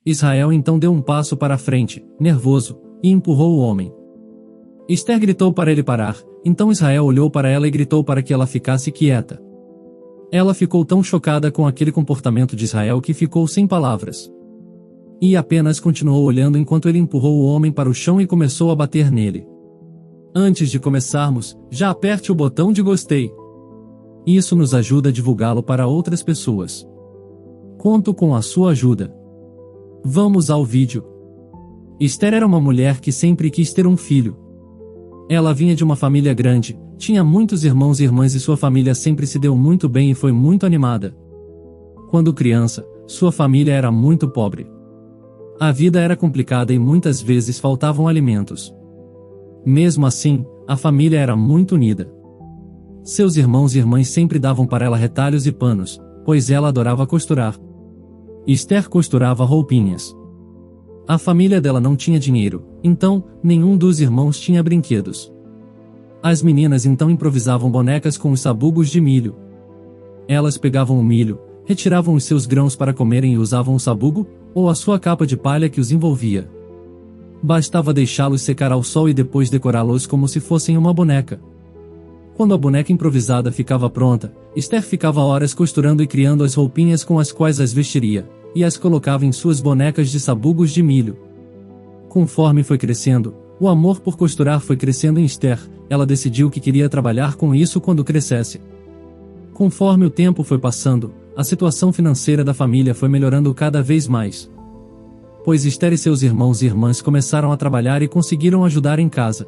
Israel então deu um passo para a frente, nervoso, e empurrou o homem. Esther gritou para ele parar, então Israel olhou para ela e gritou para que ela ficasse quieta. Ela ficou tão chocada com aquele comportamento de Israel que ficou sem palavras. E apenas continuou olhando enquanto ele empurrou o homem para o chão e começou a bater nele. Antes de começarmos, já aperte o botão de gostei. Isso nos ajuda a divulgá-lo para outras pessoas. Conto com a sua ajuda. Vamos ao vídeo. Esther era uma mulher que sempre quis ter um filho. Ela vinha de uma família grande, tinha muitos irmãos e irmãs e sua família sempre se deu muito bem e foi muito animada. Quando criança, sua família era muito pobre. A vida era complicada e muitas vezes faltavam alimentos. Mesmo assim, a família era muito unida. Seus irmãos e irmãs sempre davam para ela retalhos e panos, pois ela adorava costurar. Esther costurava roupinhas. A família dela não tinha dinheiro, então, nenhum dos irmãos tinha brinquedos. As meninas então improvisavam bonecas com os sabugos de milho. Elas pegavam o milho, retiravam os seus grãos para comerem e usavam o sabugo, ou a sua capa de palha que os envolvia. Bastava deixá-los secar ao sol e depois decorá-los como se fossem uma boneca. Quando a boneca improvisada ficava pronta, Esther ficava horas costurando e criando as roupinhas com as quais as vestiria, e as colocava em suas bonecas de sabugos de milho. Conforme foi crescendo, o amor por costurar foi crescendo em Esther, ela decidiu que queria trabalhar com isso quando crescesse. Conforme o tempo foi passando, a situação financeira da família foi melhorando cada vez mais. Pois Esther e seus irmãos e irmãs começaram a trabalhar e conseguiram ajudar em casa.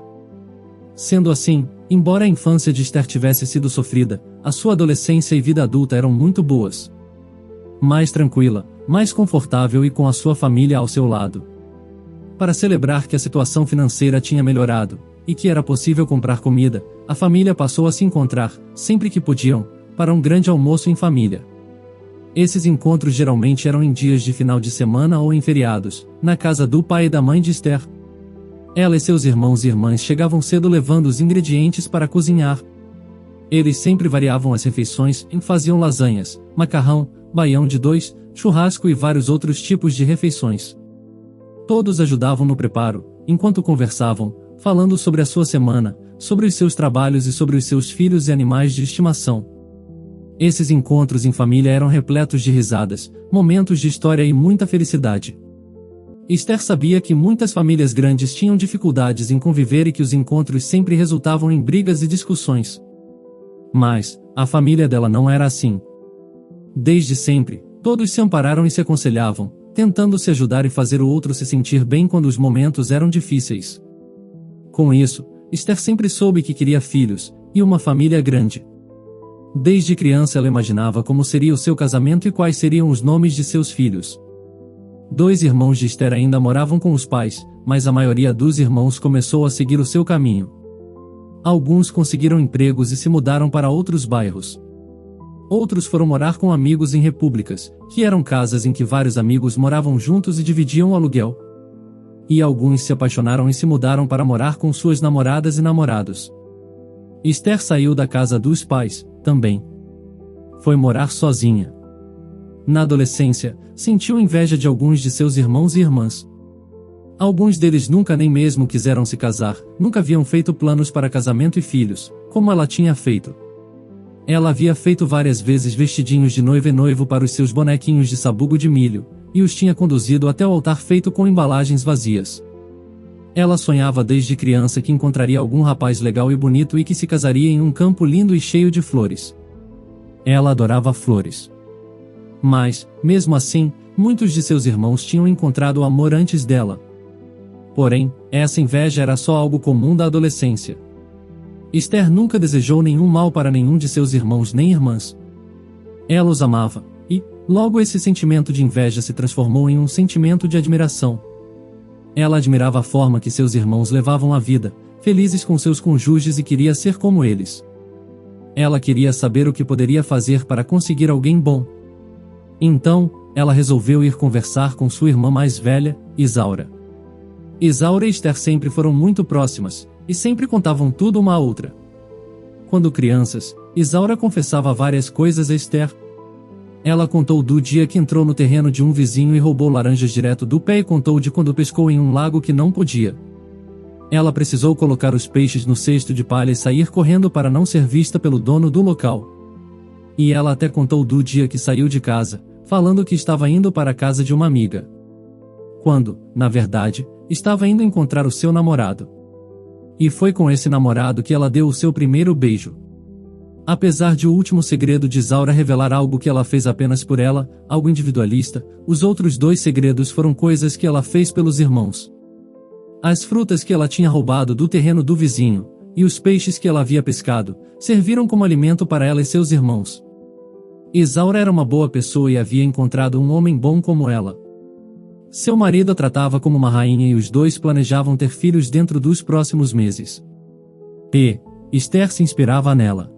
Sendo assim, embora a infância de Esther tivesse sido sofrida, a sua adolescência e vida adulta eram muito boas. Mais tranquila, mais confortável e com a sua família ao seu lado. Para celebrar que a situação financeira tinha melhorado, e que era possível comprar comida, a família passou a se encontrar, sempre que podiam, para um grande almoço em família. Esses encontros geralmente eram em dias de final de semana ou em feriados, na casa do pai e da mãe de Esther. Ela e seus irmãos e irmãs chegavam cedo levando os ingredientes para cozinhar. Eles sempre variavam as refeições e faziam lasanhas, macarrão, baião de dois, churrasco e vários outros tipos de refeições. Todos ajudavam no preparo, enquanto conversavam, falando sobre a sua semana, sobre os seus trabalhos e sobre os seus filhos e animais de estimação. Esses encontros em família eram repletos de risadas, momentos de história e muita felicidade. Esther sabia que muitas famílias grandes tinham dificuldades em conviver e que os encontros sempre resultavam em brigas e discussões. Mas, a família dela não era assim. Desde sempre, todos se ampararam e se aconselhavam, tentando se ajudar e fazer o outro se sentir bem quando os momentos eram difíceis. Com isso, Esther sempre soube que queria filhos, e uma família grande. Desde criança ela imaginava como seria o seu casamento e quais seriam os nomes de seus filhos. 2 irmãos de Esther ainda moravam com os pais, mas a maioria dos irmãos começou a seguir o seu caminho. Alguns conseguiram empregos e se mudaram para outros bairros. Outros foram morar com amigos em repúblicas, que eram casas em que vários amigos moravam juntos e dividiam o aluguel. E alguns se apaixonaram e se mudaram para morar com suas namoradas e namorados. Esther saiu da casa dos pais, também. Foi morar sozinha. Na adolescência, sentiu inveja de alguns de seus irmãos e irmãs. Alguns deles nunca nem mesmo quiseram se casar, nunca haviam feito planos para casamento e filhos, como ela tinha feito. Ela havia feito várias vezes vestidinhos de noiva e noivo para os seus bonequinhos de sabugo de milho, e os tinha conduzido até o altar feito com embalagens vazias. Ela sonhava desde criança que encontraria algum rapaz legal e bonito e que se casaria em um campo lindo e cheio de flores. Ela adorava flores. Mas, mesmo assim, muitos de seus irmãos tinham encontrado o amor antes dela. Porém, essa inveja era só algo comum da adolescência. Esther nunca desejou nenhum mal para nenhum de seus irmãos nem irmãs. Ela os amava, e, logo esse sentimento de inveja se transformou em um sentimento de admiração. Ela admirava a forma que seus irmãos levavam a vida, felizes com seus cônjuges e queria ser como eles. Ela queria saber o que poderia fazer para conseguir alguém bom. Então, ela resolveu ir conversar com sua irmã mais velha, Isaura. Isaura e Esther sempre foram muito próximas, e sempre contavam tudo uma à outra. Quando crianças, Isaura confessava várias coisas a Esther. Ela contou do dia que entrou no terreno de um vizinho e roubou laranjas direto do pé e contou de quando pescou em um lago que não podia. Ela precisou colocar os peixes no cesto de palha e sair correndo para não ser vista pelo dono do local. E ela até contou do dia que saiu de casa, falando que estava indo para a casa de uma amiga. Quando, na verdade, estava indo encontrar o seu namorado. E foi com esse namorado que ela deu o seu primeiro beijo. Apesar de o último segredo de Isaura revelar algo que ela fez apenas por ela, algo individualista, os outros 2 segredos foram coisas que ela fez pelos irmãos. As frutas que ela tinha roubado do terreno do vizinho, e os peixes que ela havia pescado, serviram como alimento para ela e seus irmãos. Isaura era uma boa pessoa e havia encontrado um homem bom como ela. Seu marido a tratava como uma rainha e os 2 planejavam ter filhos dentro dos próximos meses. E Esther se inspirava nela.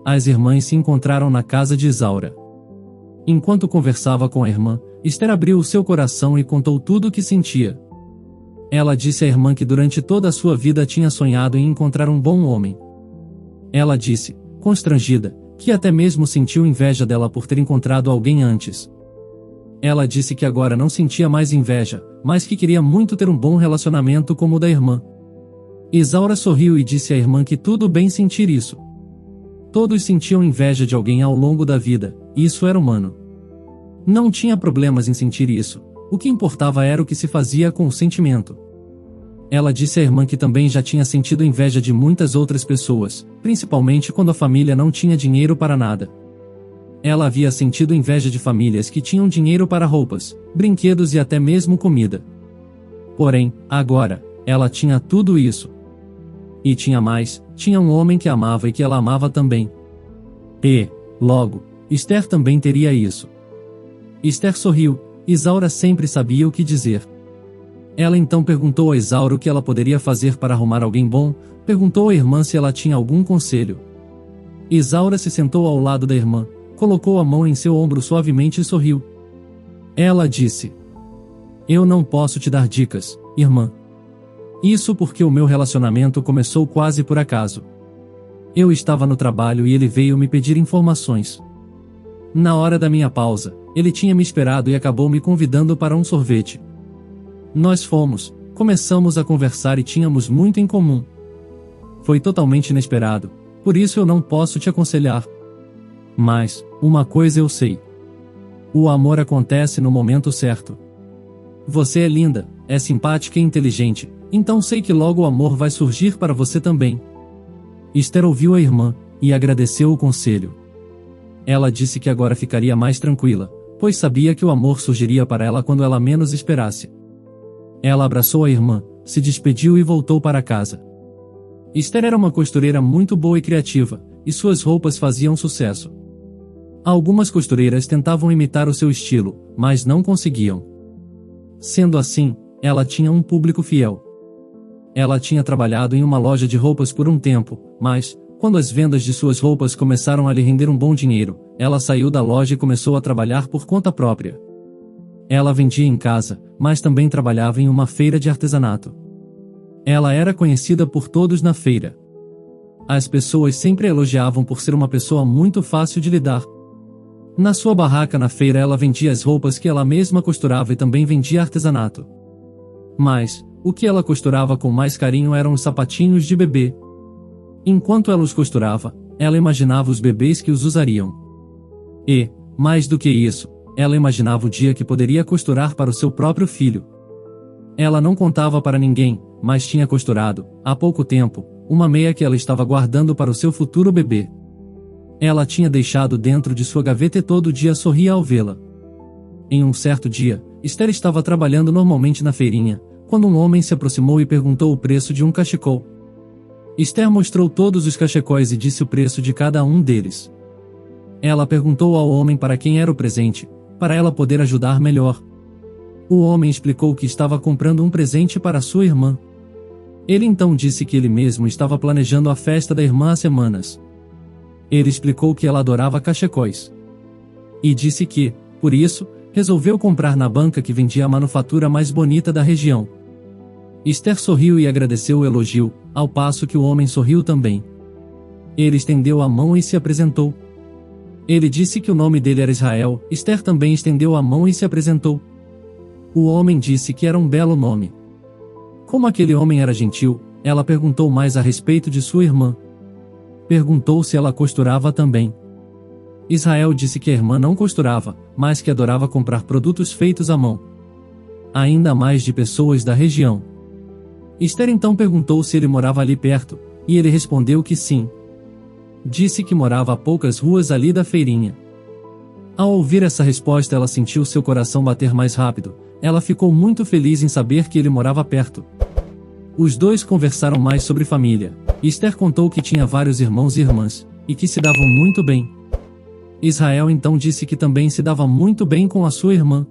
As irmãs se encontraram na casa de Isaura. Enquanto conversava com a irmã, Esther abriu o seu coração e contou tudo o que sentia. Ela disse à irmã que durante toda a sua vida tinha sonhado em encontrar um bom homem. Ela disse, constrangida, que até mesmo sentiu inveja dela por ter encontrado alguém antes. Ela disse que agora não sentia mais inveja, mas que queria muito ter um bom relacionamento como o da irmã. Isaura sorriu e disse à irmã que tudo bem sentir isso. Todos sentiam inveja de alguém ao longo da vida, e isso era humano. Não tinha problemas em sentir isso, o que importava era o que se fazia com o sentimento. Ela disse à irmã que também já tinha sentido inveja de muitas outras pessoas, principalmente quando a família não tinha dinheiro para nada. Ela havia sentido inveja de famílias que tinham dinheiro para roupas, brinquedos e até mesmo comida. Porém, agora, ela tinha tudo isso. E tinha mais, tinha um homem que amava e que ela amava também. E, logo, Esther também teria isso. Esther sorriu, Isaura sempre sabia o que dizer. Ela então perguntou a Isaura o que ela poderia fazer para arrumar alguém bom, perguntou à irmã se ela tinha algum conselho. Isaura se sentou ao lado da irmã, colocou a mão em seu ombro suavemente e sorriu. Ela disse: "Eu não posso te dar dicas, irmã. Isso porque o meu relacionamento começou quase por acaso. Eu estava no trabalho e ele veio me pedir informações. Na hora da minha pausa, ele tinha me esperado e acabou me convidando para um sorvete. Nós fomos, começamos a conversar e tínhamos muito em comum. Foi totalmente inesperado, por isso eu não posso te aconselhar. Mas, uma coisa eu sei. O amor acontece no momento certo. Você é linda, é simpática e inteligente, então sei que logo o amor vai surgir para você também." Esther ouviu a irmã, e agradeceu o conselho. Ela disse que agora ficaria mais tranquila, pois sabia que o amor surgiria para ela quando ela menos esperasse. Ela abraçou a irmã, se despediu e voltou para casa. Esther era uma costureira muito boa e criativa, e suas roupas faziam sucesso. Algumas costureiras tentavam imitar o seu estilo, mas não conseguiam. Sendo assim, ela tinha um público fiel. Ela tinha trabalhado em uma loja de roupas por um tempo, mas, quando as vendas de suas roupas começaram a lhe render um bom dinheiro, ela saiu da loja e começou a trabalhar por conta própria. Ela vendia em casa, mas também trabalhava em uma feira de artesanato. Ela era conhecida por todos na feira. As pessoas sempre a elogiavam por ser uma pessoa muito fácil de lidar. Na sua barraca na feira ela vendia as roupas que ela mesma costurava e também vendia artesanato. Mas, o que ela costurava com mais carinho eram os sapatinhos de bebê. Enquanto ela os costurava, ela imaginava os bebês que os usariam. E, mais do que isso, ela imaginava o dia que poderia costurar para o seu próprio filho. Ela não contava para ninguém, mas tinha costurado, há pouco tempo, uma meia que ela estava guardando para o seu futuro bebê. Ela tinha deixado dentro de sua gaveta e todo dia sorria ao vê-la. Em um certo dia, Esther estava trabalhando normalmente na feirinha, quando um homem se aproximou e perguntou o preço de um cachecol. Esther mostrou todos os cachecóis e disse o preço de cada um deles. Ela perguntou ao homem para quem era o presente, para ela poder ajudar melhor. O homem explicou que estava comprando um presente para sua irmã. Ele então disse que ele mesmo estava planejando a festa da irmã há semanas. Ele explicou que ela adorava cachecóis. E disse que, por isso, resolveu comprar na banca que vendia a manufatura mais bonita da região. Esther sorriu e agradeceu o elogio, ao passo que o homem sorriu também. Ele estendeu a mão e se apresentou. Ele disse que o nome dele era Israel. Esther também estendeu a mão e se apresentou. O homem disse que era um belo nome. Como aquele homem era gentil, ela perguntou mais a respeito de sua irmã. Perguntou se ela costurava também. Israel disse que a irmã não costurava, mas que adorava comprar produtos feitos à mão. Ainda mais de pessoas da região. Esther então perguntou se ele morava ali perto, e ele respondeu que sim. Disse que morava a poucas ruas ali da feirinha. Ao ouvir essa resposta, ela sentiu seu coração bater mais rápido. Ela ficou muito feliz em saber que ele morava perto. Os dois conversaram mais sobre família. Esther contou que tinha vários irmãos e irmãs, e que se davam muito bem. Israel então disse que também se dava muito bem com a sua irmã.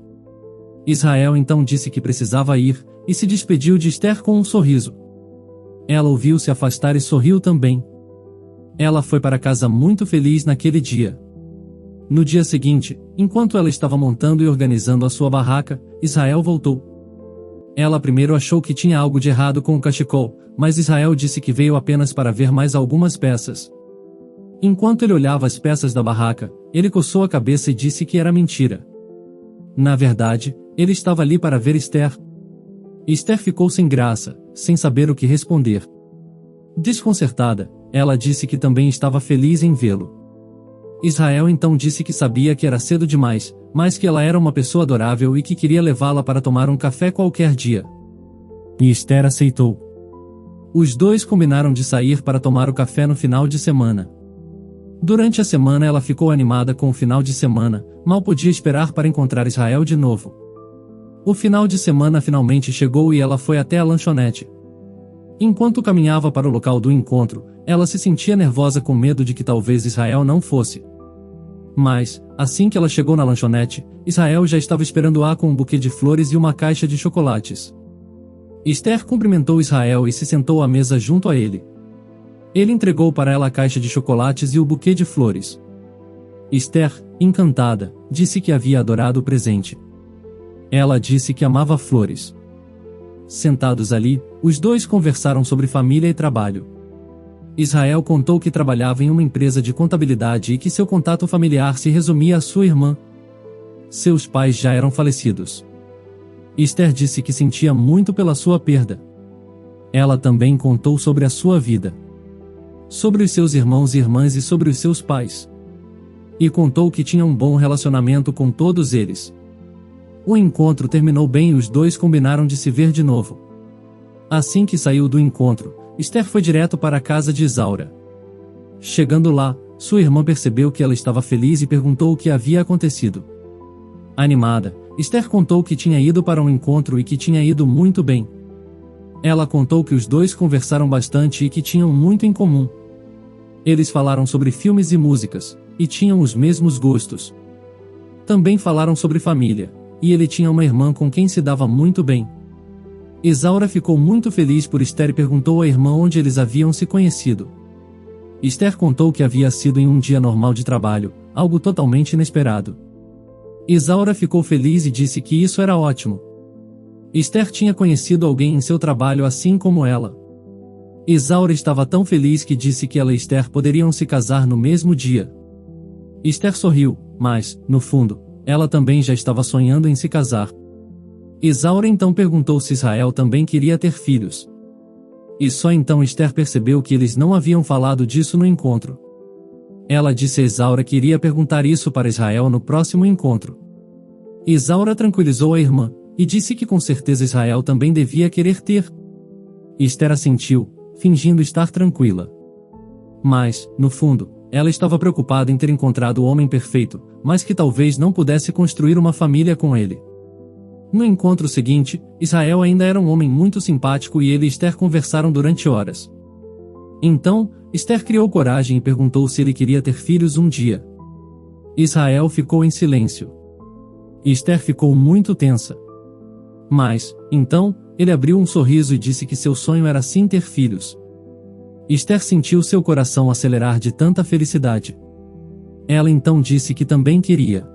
Israel então disse que precisava ir, e se despediu de Esther com um sorriso. Ela ouviu se afastar e sorriu também. Ela foi para casa muito feliz naquele dia. No dia seguinte, enquanto ela estava montando e organizando a sua barraca, Israel voltou. Ela primeiro achou que tinha algo de errado com o cachecol, mas Israel disse que veio apenas para ver mais algumas peças. Enquanto ele olhava as peças da barraca, ele coçou a cabeça e disse que era mentira. Na verdade, ele estava ali para ver Esther. Esther ficou sem graça, sem saber o que responder. Desconcertada, ela disse que também estava feliz em vê-lo. Israel então disse que sabia que era cedo demais, mas que ela era uma pessoa adorável e que queria levá-la para tomar um café qualquer dia. E Esther aceitou. Os dois combinaram de sair para tomar o café no final de semana. Durante a semana ela ficou animada com o final de semana, mal podia esperar para encontrar Israel de novo. O final de semana finalmente chegou e ela foi até a lanchonete. Enquanto caminhava para o local do encontro, ela se sentia nervosa com medo de que talvez Israel não fosse. Mas, assim que ela chegou na lanchonete, Israel já estava esperando-a com um buquê de flores e uma caixa de chocolates. Esther cumprimentou Israel e se sentou à mesa junto a ele. Ele entregou para ela a caixa de chocolates e o buquê de flores. Esther, encantada, disse que havia adorado o presente. Ela disse que amava flores. Sentados ali, os dois conversaram sobre família e trabalho. Israel contou que trabalhava em uma empresa de contabilidade e que seu contato familiar se resumia à sua irmã. Seus pais já eram falecidos. Esther disse que sentia muito pela sua perda. Ela também contou sobre a sua vida. Sobre os seus irmãos e irmãs e sobre os seus pais. E contou que tinha um bom relacionamento com todos eles. O encontro terminou bem e os dois combinaram de se ver de novo. Assim que saiu do encontro, Esther foi direto para a casa de Isaura. Chegando lá, sua irmã percebeu que ela estava feliz e perguntou o que havia acontecido. Animada, Esther contou que tinha ido para um encontro e que tinha ido muito bem. Ela contou que os dois conversaram bastante e que tinham muito em comum. Eles falaram sobre filmes e músicas, e tinham os mesmos gostos. Também falaram sobre família, e ele tinha uma irmã com quem se dava muito bem. Isaura ficou muito feliz por Esther e perguntou à irmã onde eles haviam se conhecido. Esther contou que havia sido em um dia normal de trabalho, algo totalmente inesperado. Isaura ficou feliz e disse que isso era ótimo. Esther tinha conhecido alguém em seu trabalho assim como ela. Isaura estava tão feliz que disse que ela e Esther poderiam se casar no mesmo dia. Esther sorriu, mas, no fundo, ela também já estava sonhando em se casar. Isaura então perguntou se Israel também queria ter filhos. E só então Esther percebeu que eles não haviam falado disso no encontro. Ela disse a Isaura que iria perguntar isso para Israel no próximo encontro. Isaura tranquilizou a irmã, e disse que com certeza Israel também devia querer ter. Esther assentiu, fingindo estar tranquila. Mas, no fundo, ela estava preocupada em ter encontrado o homem perfeito, mas que talvez não pudesse construir uma família com ele. No encontro seguinte, Israel ainda era um homem muito simpático e ele e Esther conversaram durante horas. Então, Esther criou coragem e perguntou se ele queria ter filhos um dia. Israel ficou em silêncio. Esther ficou muito tensa. Mas, então, ele abriu um sorriso e disse que seu sonho era sim ter filhos. Esther sentiu seu coração acelerar de tanta felicidade. Ela então disse que também queria.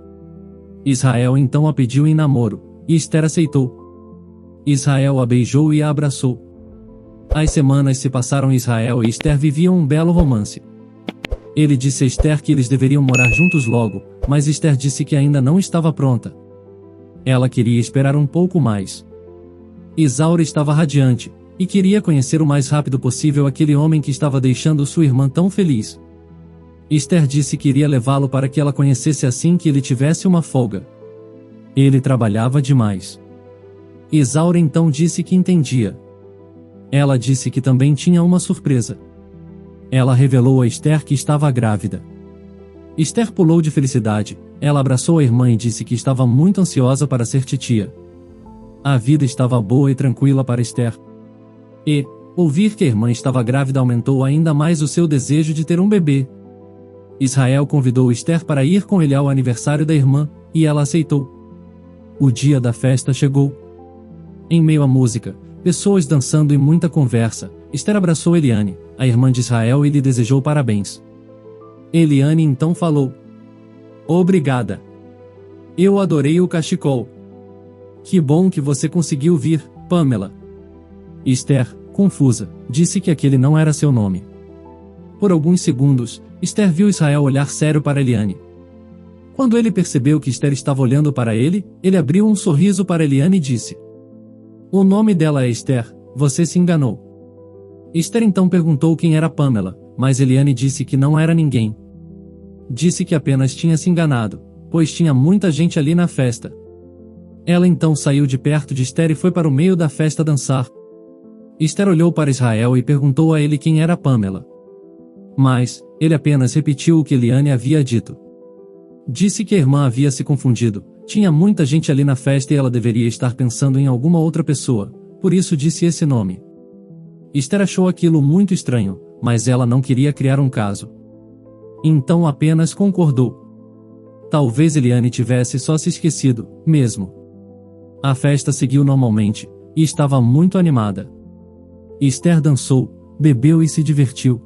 Israel então a pediu em namoro, e Esther aceitou. Israel a beijou e a abraçou. As semanas se passaram e Israel e Esther viviam um belo romance. Ele disse a Esther que eles deveriam morar juntos logo, mas Esther disse que ainda não estava pronta. Ela queria esperar um pouco mais. Isaura estava radiante, e queria conhecer o mais rápido possível aquele homem que estava deixando sua irmã tão feliz. Esther disse que iria levá-lo para que ela conhecesse assim que ele tivesse uma folga. Ele trabalhava demais. Isaura então disse que entendia. Ela disse que também tinha uma surpresa. Ela revelou a Esther que estava grávida. Esther pulou de felicidade, ela abraçou a irmã e disse que estava muito ansiosa para ser titia. A vida estava boa e tranquila para Esther. E, ouvir que a irmã estava grávida aumentou ainda mais o seu desejo de ter um bebê. Israel convidou Esther para ir com ele ao aniversário da irmã, e ela aceitou. O dia da festa chegou. Em meio à música, pessoas dançando e muita conversa, Esther abraçou Eliane, a irmã de Israel, e lhe desejou parabéns. Eliane então falou: "Obrigada. Eu adorei o cachecol. Que bom que você conseguiu vir, Pamela." Esther, confusa, disse que aquele não era seu nome. Por alguns segundos, Esther viu Israel olhar sério para Eliane. Quando ele percebeu que Esther estava olhando para ele, ele abriu um sorriso para Eliane e disse: "O nome dela é Esther, você se enganou." Esther então perguntou quem era Pamela, mas Eliane disse que não era ninguém. Disse que apenas tinha se enganado, pois tinha muita gente ali na festa. Ela então saiu de perto de Esther e foi para o meio da festa dançar. Esther olhou para Israel e perguntou a ele quem era Pamela. Mas, ele apenas repetiu o que Eliane havia dito. Disse que a irmã havia se confundido, tinha muita gente ali na festa e ela deveria estar pensando em alguma outra pessoa, por isso disse esse nome. Esther achou aquilo muito estranho, mas ela não queria criar um caso. Então apenas concordou. Talvez Eliane tivesse só se esquecido, mesmo. A festa seguiu normalmente, e estava muito animada. Esther dançou, bebeu e se divertiu.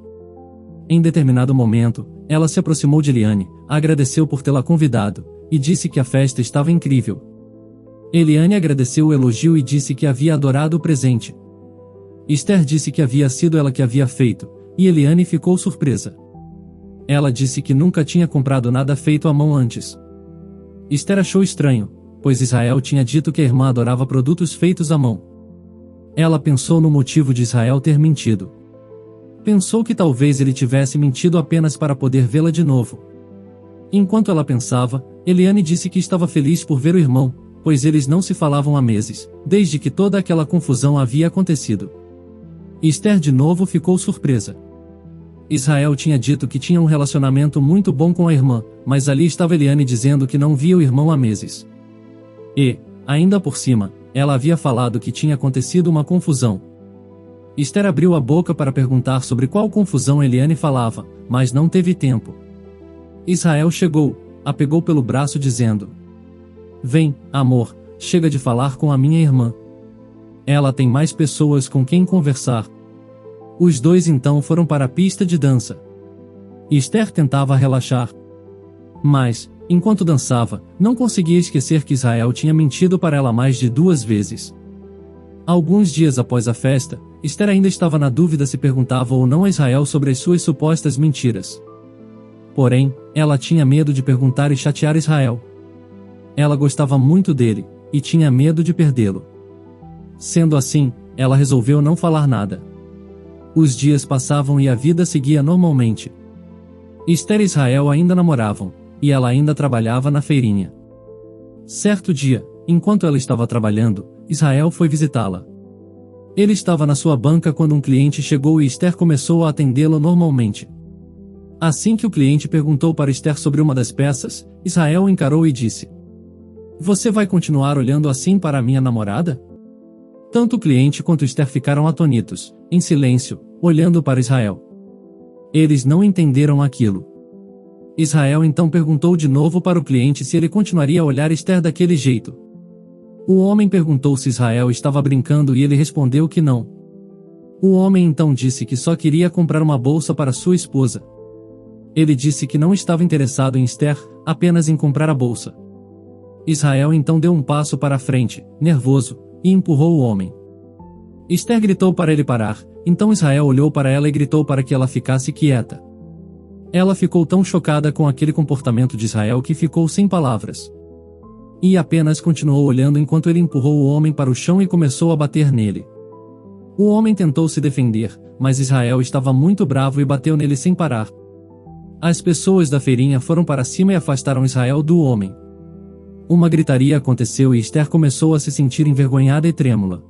Em determinado momento, ela se aproximou de Eliane, agradeceu por tê-la convidado, e disse que a festa estava incrível. Eliane agradeceu o elogio e disse que havia adorado o presente. Esther disse que havia sido ela que havia feito, e Eliane ficou surpresa. Ela disse que nunca tinha comprado nada feito à mão antes. Esther achou estranho, pois Israel tinha dito que a irmã adorava produtos feitos à mão. Ela pensou no motivo de Israel ter mentido. Pensou que talvez ele tivesse mentido apenas para poder vê-la de novo. Enquanto ela pensava, Eliane disse que estava feliz por ver o irmão, pois eles não se falavam há meses, desde que toda aquela confusão havia acontecido. Esther de novo ficou surpresa. Israel tinha dito que tinha um relacionamento muito bom com a irmã, mas ali estava Eliane dizendo que não via o irmão há meses. E, ainda por cima, ela havia falado que tinha acontecido uma confusão. Esther abriu a boca para perguntar sobre qual confusão Eliane falava, mas não teve tempo. Israel chegou, a pegou pelo braço dizendo: "Vem, amor, chega de falar com a minha irmã. Ela tem mais pessoas com quem conversar." Os dois então foram para a pista de dança. Esther tentava relaxar. Mas, enquanto dançava, não conseguia esquecer que Israel tinha mentido para ela mais de 2 vezes. Alguns dias após a festa, Esther ainda estava na dúvida se perguntava ou não a Israel sobre as suas supostas mentiras. Porém, ela tinha medo de perguntar e chatear Israel. Ela gostava muito dele, e tinha medo de perdê-lo. Sendo assim, ela resolveu não falar nada. Os dias passavam e a vida seguia normalmente. Esther e Israel ainda namoravam, e ela ainda trabalhava na feirinha. Certo dia, enquanto ela estava trabalhando, Israel foi visitá-la. Ele estava na sua banca quando um cliente chegou e Esther começou a atendê-lo normalmente. Assim que o cliente perguntou para Esther sobre uma das peças, Israel encarou e disse: "Você vai continuar olhando assim para a minha namorada?" Tanto o cliente quanto Esther ficaram atônitos, em silêncio, olhando para Israel. Eles não entenderam aquilo. Israel então perguntou de novo para o cliente se ele continuaria a olhar Esther daquele jeito. O homem perguntou se Israel estava brincando e ele respondeu que não. O homem então disse que só queria comprar uma bolsa para sua esposa. Ele disse que não estava interessado em Esther, apenas em comprar a bolsa. Israel então deu um passo para a frente, nervoso, e empurrou o homem. Esther gritou para ele parar, então Israel olhou para ela e gritou para que ela ficasse quieta. Ela ficou tão chocada com aquele comportamento de Israel que ficou sem palavras. E apenas continuou olhando enquanto ele empurrou o homem para o chão e começou a bater nele. O homem tentou se defender, mas Israel estava muito bravo e bateu nele sem parar. As pessoas da feirinha foram para cima e afastaram Israel do homem. Uma gritaria aconteceu e Esther começou a se sentir envergonhada e trêmula.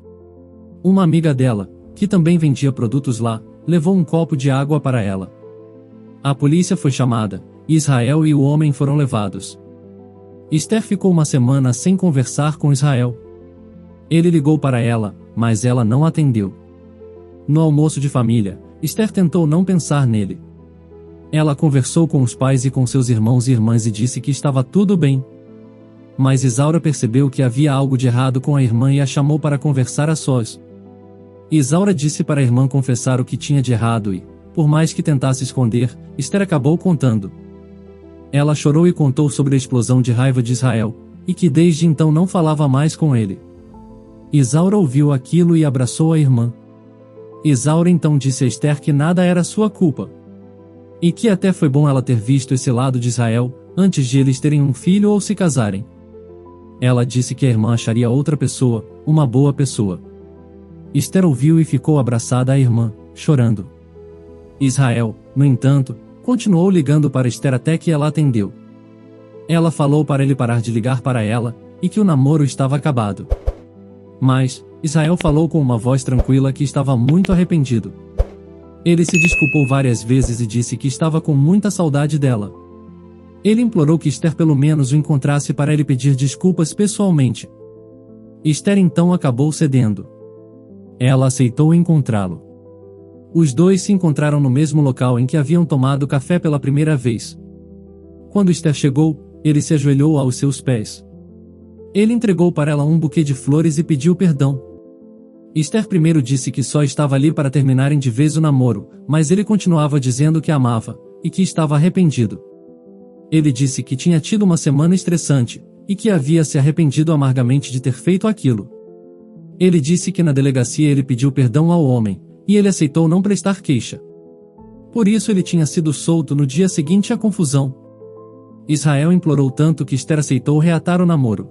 Uma amiga dela, que também vendia produtos lá, levou um copo de água para ela. A polícia foi chamada, e Israel e o homem foram levados. Esther ficou uma semana sem conversar com Israel. Ele ligou para ela, mas ela não atendeu. No almoço de família, Esther tentou não pensar nele. Ela conversou com os pais e com seus irmãos e irmãs e disse que estava tudo bem. Mas Isaura percebeu que havia algo de errado com a irmã e a chamou para conversar a sós. Isaura disse para a irmã confessar o que tinha de errado e, por mais que tentasse esconder, Esther acabou contando. Ela chorou e contou sobre a explosão de raiva de Israel, e que desde então não falava mais com ele. Isaura ouviu aquilo e abraçou a irmã. Isaura então disse a Esther que nada era sua culpa. E que até foi bom ela ter visto esse lado de Israel, antes de eles terem um filho ou se casarem. Ela disse que a irmã acharia outra pessoa, uma boa pessoa. Esther ouviu e ficou abraçada à irmã, chorando. Israel, no entanto, continuou ligando para Esther até que ela atendeu. Ela falou para ele parar de ligar para ela, e que o namoro estava acabado. Mas, Israel falou com uma voz tranquila que estava muito arrependido. Ele se desculpou várias vezes e disse que estava com muita saudade dela. Ele implorou que Esther pelo menos o encontrasse para ele pedir desculpas pessoalmente. Esther então acabou cedendo. Ela aceitou encontrá-lo. Os dois se encontraram no mesmo local em que haviam tomado café pela primeira vez. Quando Esther chegou, ele se ajoelhou aos seus pés. Ele entregou para ela um buquê de flores e pediu perdão. Esther primeiro disse que só estava ali para terminarem de vez o namoro, mas ele continuava dizendo que a amava, e que estava arrependido. Ele disse que tinha tido uma semana estressante, e que havia se arrependido amargamente de ter feito aquilo. Ele disse que na delegacia ele pediu perdão ao homem, e ele aceitou não prestar queixa. Por isso ele tinha sido solto no dia seguinte à confusão. Israel implorou tanto que Esther aceitou reatar o namoro.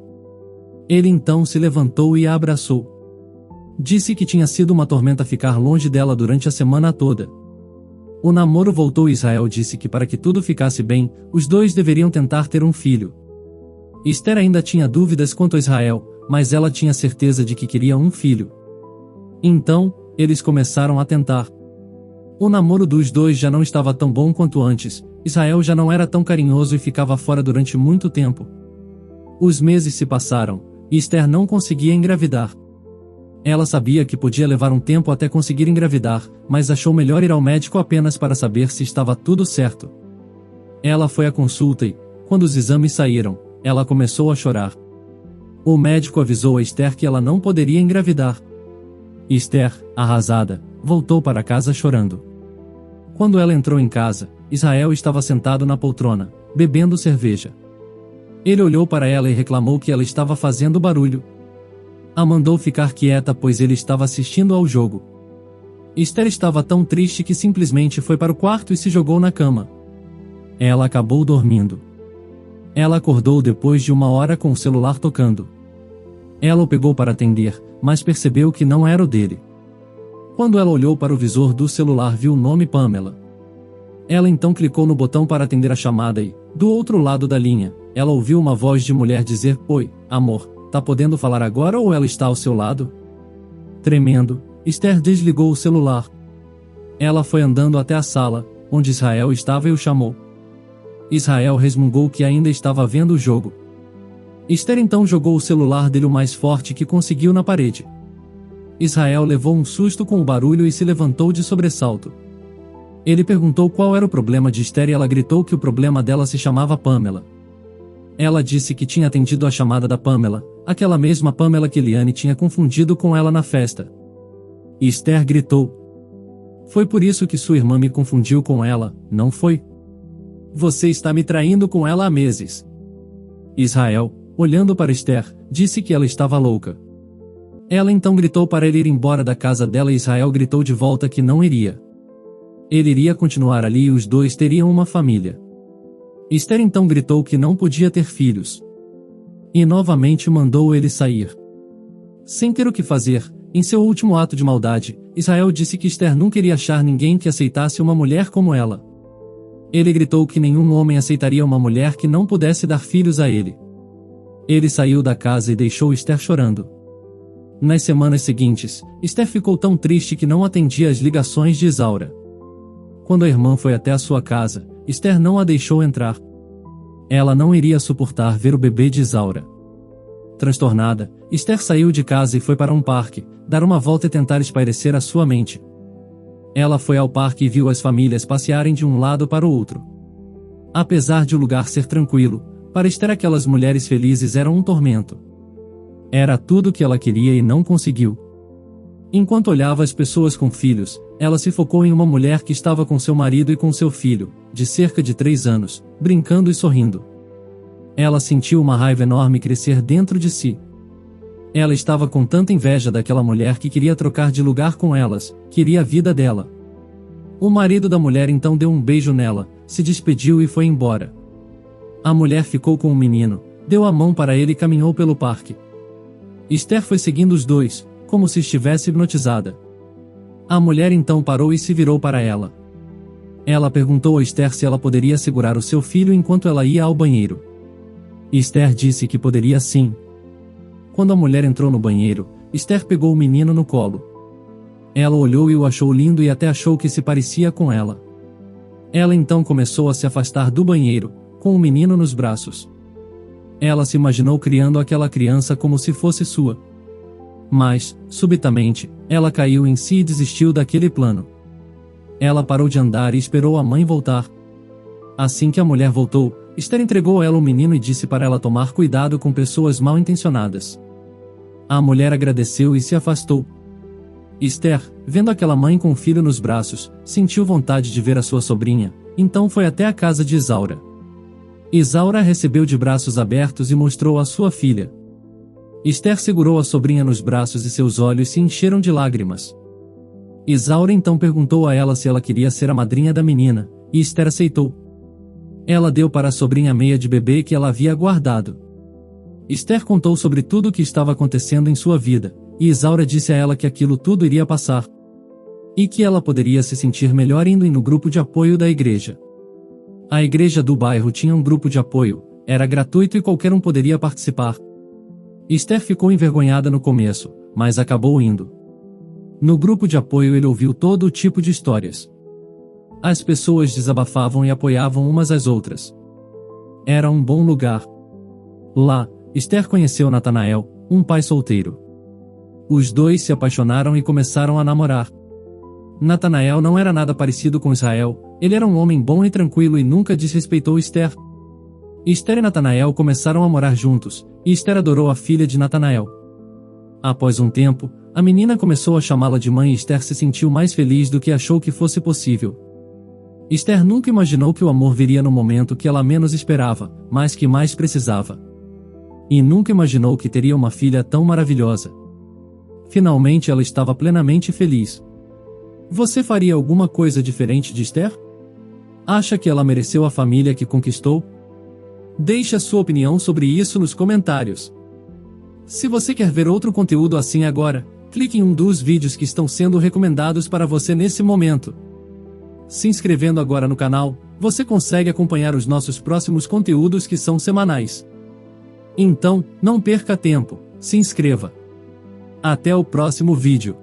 Ele então se levantou e a abraçou. Disse que tinha sido uma tormenta ficar longe dela durante a semana toda. O namoro voltou e Israel disse que para que tudo ficasse bem, os dois deveriam tentar ter um filho. Esther ainda tinha dúvidas quanto a Israel, mas ela tinha certeza de que queria um filho. Então, eles começaram a tentar. O namoro dos dois já não estava tão bom quanto antes, Israel já não era tão carinhoso e ficava fora durante muito tempo. Os meses se passaram, e Esther não conseguia engravidar. Ela sabia que podia levar um tempo até conseguir engravidar, mas achou melhor ir ao médico apenas para saber se estava tudo certo. Ela foi à consulta e, quando os exames saíram, ela começou a chorar. O médico avisou a Esther que ela não poderia engravidar. Esther, arrasada, voltou para casa chorando. Quando ela entrou em casa, Israel estava sentado na poltrona, bebendo cerveja. Ele olhou para ela e reclamou que ela estava fazendo barulho. A mandou ficar quieta pois ele estava assistindo ao jogo. Esther estava tão triste que simplesmente foi para o quarto e se jogou na cama. Ela acabou dormindo. Ela acordou depois de 1 hora com o celular tocando. Ela o pegou para atender, mas percebeu que não era o dele. Quando ela olhou para o visor do celular viu o nome Pamela. Ela então clicou no botão para atender a chamada e, do outro lado da linha, ela ouviu uma voz de mulher dizer: "Oi, amor, tá podendo falar agora ou ela está ao seu lado?" Tremendo, Esther desligou o celular. Ela foi andando até a sala, onde Israel estava e o chamou. Israel resmungou que ainda estava vendo o jogo. Esther então jogou o celular dele o mais forte que conseguiu na parede. Israel levou um susto com o barulho e se levantou de sobressalto. Ele perguntou qual era o problema de Esther e ela gritou que o problema dela se chamava Pamela. Ela disse que tinha atendido a chamada da Pamela, aquela mesma Pamela que Eliane tinha confundido com ela na festa. Esther gritou: "Foi por isso que sua irmã me confundiu com ela, não foi? Você está me traindo com ela há meses." Israel, olhando para Esther, disse que ela estava louca. Ela então gritou para ele ir embora da casa dela e Israel gritou de volta que não iria. Ele iria continuar ali e os dois teriam uma família. Esther então gritou que não podia ter filhos. E novamente mandou ele sair. Sem ter o que fazer, em seu último ato de maldade, Israel disse que Esther nunca iria achar ninguém que aceitasse uma mulher como ela. Ele gritou que nenhum homem aceitaria uma mulher que não pudesse dar filhos a ele. Ele saiu da casa e deixou Esther chorando. Nas semanas seguintes, Esther ficou tão triste que não atendia às ligações de Isaura. Quando a irmã foi até a sua casa, Esther não a deixou entrar. Ela não iria suportar ver o bebê de Isaura. Transtornada, Esther saiu de casa e foi para um parque, dar uma volta e tentar espairecer a sua mente. Ela foi ao parque e viu as famílias passearem de um lado para o outro. Apesar de o lugar ser tranquilo, para Esther aquelas mulheres felizes eram um tormento. Era tudo o que ela queria e não conseguiu. Enquanto olhava as pessoas com filhos, ela se focou em uma mulher que estava com seu marido e com seu filho, de cerca de 3 anos, brincando e sorrindo. Ela sentiu uma raiva enorme crescer dentro de si. Ela estava com tanta inveja daquela mulher que queria trocar de lugar com elas, queria a vida dela. O marido da mulher então deu um beijo nela, se despediu e foi embora. A mulher ficou com o menino, deu a mão para ele e caminhou pelo parque. Esther foi seguindo os dois, como se estivesse hipnotizada. A mulher então parou e se virou para ela. Ela perguntou a Esther se ela poderia segurar o seu filho enquanto ela ia ao banheiro. Esther disse que poderia sim. Quando a mulher entrou no banheiro, Esther pegou o menino no colo. Ela olhou e o achou lindo e até achou que se parecia com ela. Ela então começou a se afastar do banheiro, com o menino nos braços. Ela se imaginou criando aquela criança como se fosse sua. Mas, subitamente, ela caiu em si e desistiu daquele plano. Ela parou de andar e esperou a mãe voltar. Assim que a mulher voltou, Esther entregou a ela o menino e disse para ela tomar cuidado com pessoas mal intencionadas. A mulher agradeceu e se afastou. Esther, vendo aquela mãe com o filho nos braços, sentiu vontade de ver a sua sobrinha, então foi até a casa de Isaura. Isaura a recebeu de braços abertos e mostrou a sua filha. Esther segurou a sobrinha nos braços e seus olhos se encheram de lágrimas. Isaura então perguntou a ela se ela queria ser a madrinha da menina, e Esther aceitou. Ela deu para a sobrinha meia de bebê que ela havia guardado. Esther contou sobre tudo o que estava acontecendo em sua vida, e Isaura disse a ela que aquilo tudo iria passar. E que ela poderia se sentir melhor indo no grupo de apoio da igreja. A igreja do bairro tinha um grupo de apoio, era gratuito e qualquer um poderia participar. Esther ficou envergonhada no começo, mas acabou indo. No grupo de apoio ele ouviu todo o tipo de histórias. As pessoas desabafavam e apoiavam umas às outras. Era um bom lugar. Lá, Esther conheceu Natanael, um pai solteiro. Os dois se apaixonaram e começaram a namorar. Natanael não era nada parecido com Israel, ele era um homem bom e tranquilo e nunca desrespeitou Esther. Esther e Natanael começaram a morar juntos, e Esther adorou a filha de Natanael. Após um tempo, a menina começou a chamá-la de mãe e Esther se sentiu mais feliz do que achou que fosse possível. Esther nunca imaginou que o amor viria no momento que ela menos esperava, mas que mais precisava. E nunca imaginou que teria uma filha tão maravilhosa. Finalmente ela estava plenamente feliz. Você faria alguma coisa diferente de Esther? Acha que ela mereceu a família que conquistou? Deixe a sua opinião sobre isso nos comentários. Se você quer ver outro conteúdo assim agora, clique em um dos vídeos que estão sendo recomendados para você nesse momento. Se inscrevendo agora no canal, você consegue acompanhar os nossos próximos conteúdos que são semanais. Então, não perca tempo, se inscreva. Até o próximo vídeo.